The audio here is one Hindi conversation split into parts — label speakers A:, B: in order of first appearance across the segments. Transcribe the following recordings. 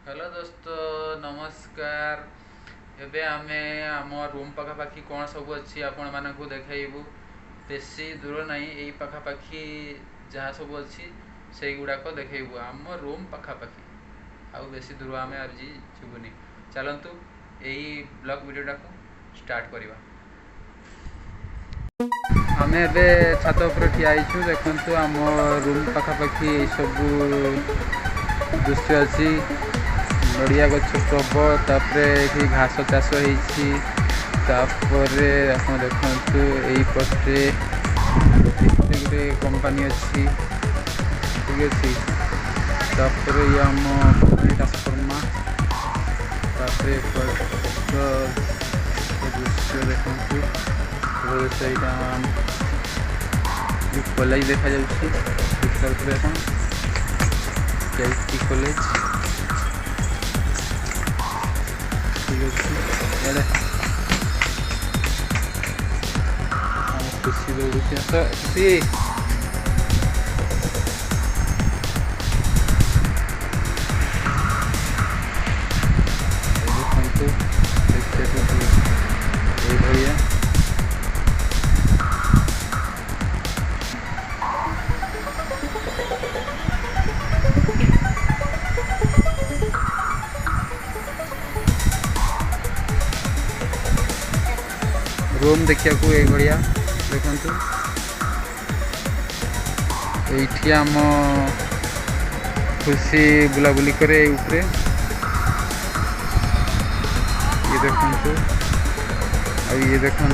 A: हेलो दोस्तों नमस्कार। एबे आमे आम रूम पाखापाखी कौन सब अच्छी आपण मानक देखु बेसी दूर नहीं यही पाखापाखी जहाँ सब अच्छी से गुड़ाक देखु आम रूम पाखापाखी आउ बेसी दूर आम आज जीवनी। चलतु यही ब्लॉग वीडियोटा को स्टार्ट करवा। आम ए छात उपर ठिया देखु आम रूम पाखापाखी सब दृश्य अच्छी नड़िया गछ प्रबल तापर घास चाष होपर आप देखु यहीपटे गोटे कंपानी अच्छी ठीक अच्छे तापर ये आम ट्रांसफर्मा तापर दृश्य देखु कॉलेज देखा जाती कॉलेज ठीक अच्छे खुशी दौड़ी खुशी भैया रूम देखा ये भाया देखु ये आम खुशी बुलाबुली करे ऊपरे ये देखु ये देखु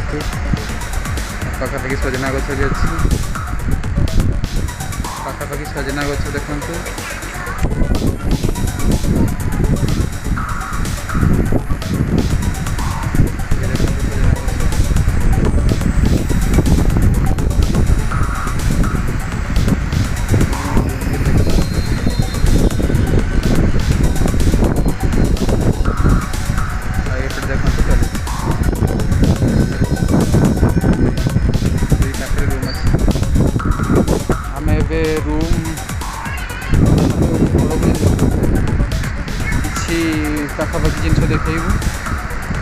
A: पाखापाखि सजना गछ भी अच्छी पाखापाखि सजना गछ देखु रूम किसी पाखापाखि जिन देखु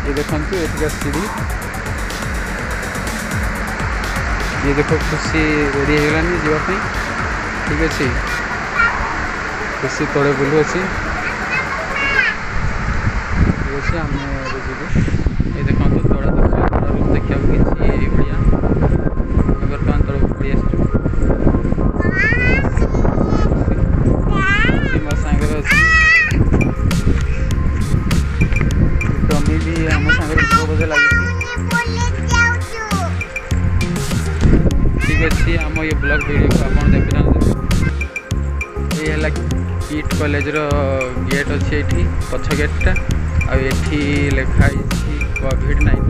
A: ये देखु ये सीढ़ी ये देख खुशी रेडी होगलानी जावाई ठीक अच्छे खुशी तले बुलू अच्छी ठीक अच्छे आम जीव ये देखो तड़ा रूम देखा किसी भाया बर्तमान तौर पड़ी सागर अच्छी टमी भी आम सागर बोधे लगी ठीक अच्छे आम ये ब्लॉग वीडियो को आप देखते ये किट कॉलेज रो गेट अच्छे ये पछ गेटा आठी लिखाई कोविड-19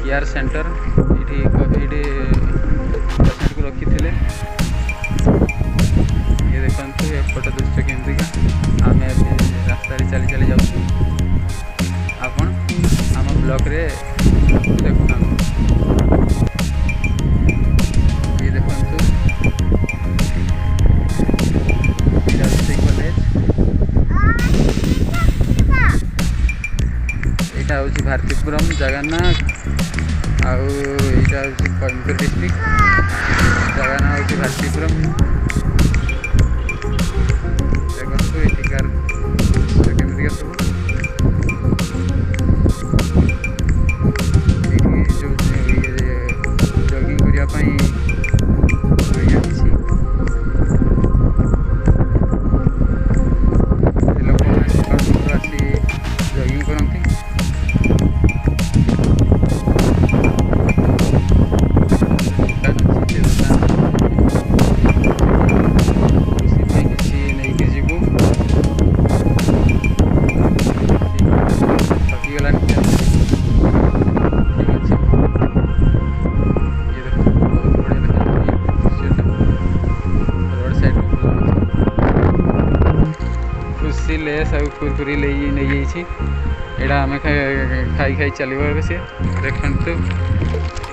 A: केयर सेंटर ये कोविड पेसेंट को रखी थे ये देखते एपट दृश्य केमती आम रास्ता चली चली जाऊँ आपण आम ब्लॉक रे देखुना ये देखु कॉलेज यहाँ हूँ भारतीपुरम जगन्नाथ आईटा हूँ कोयम्बटूर डिस्ट्रिक्ट जगह ना हूँ भारतीपुरम देखो एटिकार केमती सब लेस आ कुरकुरी नहीं जाइए आम खाई खाई चलो सी देखु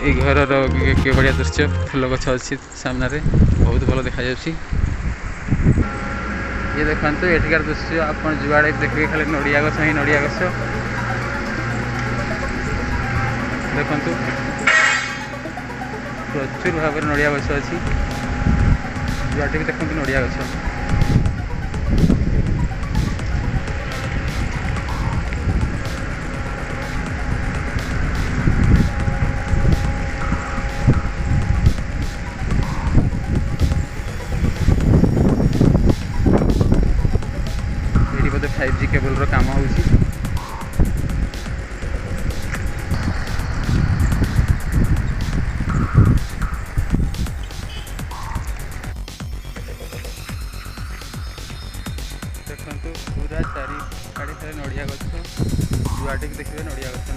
A: ये घर के बढ़िया दृश्य फूल गछ अच्छी सामने बहुत भल देखा। ये देखते एठिकार दृश्य आप जुआड़े देखिए खाली नड़िया गछ ही नड़िया गछ देखु प्रचुर भाव में नड़िया गछ अच्छी जुआटे भी देखते नड़िया गछ बोधे 5G केबल रो काम होउची देखंतु पूरा चारी आड़े सारे नड़िया गछ जुआटे भी देखिए नड़िया गछ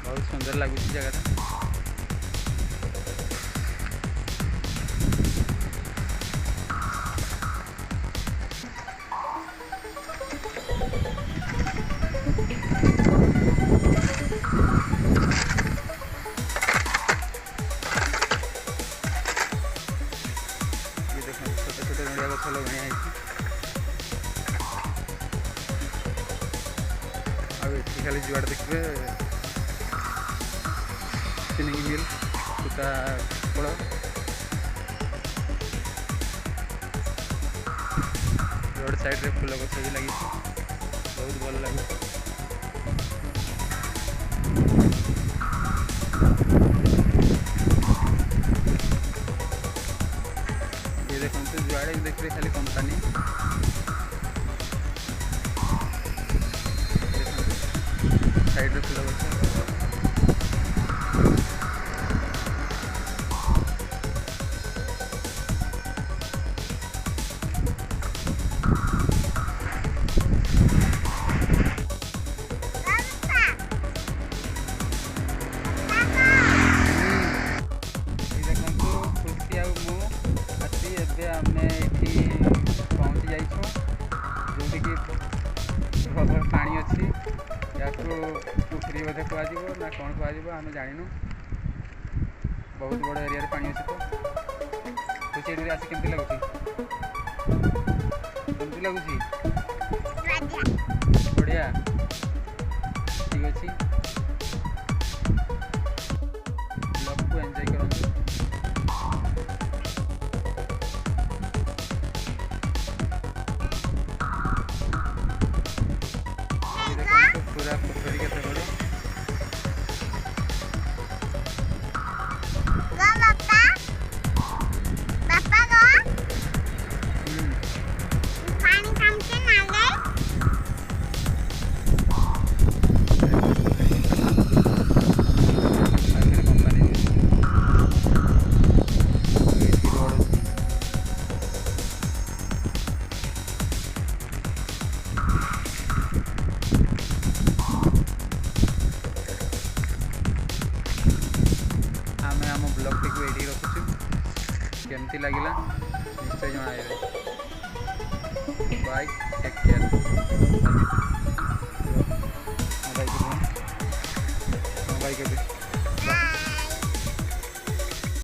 A: बहुत सुंदर लगुच जगह नड़िया गछ लगाई आई खाली जुआड़े देखिए स्पिनिंग मिल सूता बड़ रोड साइड रे फूल गछ भी लगी बहुत भल लगे देखते जुआड़े देखिए खाली कंपनी साइड रे फूल गछ आम ये पहुँची जाइछो जोटि कि प्रबल पानी अच्छी या पुखरी बोधे कह ना कौन कह आम जानू बहुत बड़ एरिया पानी अच्छी तो तुझे आसी केमती लगुच बढ़िया ठीक अच्छे ब्लॉग को एंजॉय करूँ पूरा पोखरी के बड़ ब्लॉग टी ये रखुचु केमती लगिला निश्चय जणाइबे बाय टेक केयर।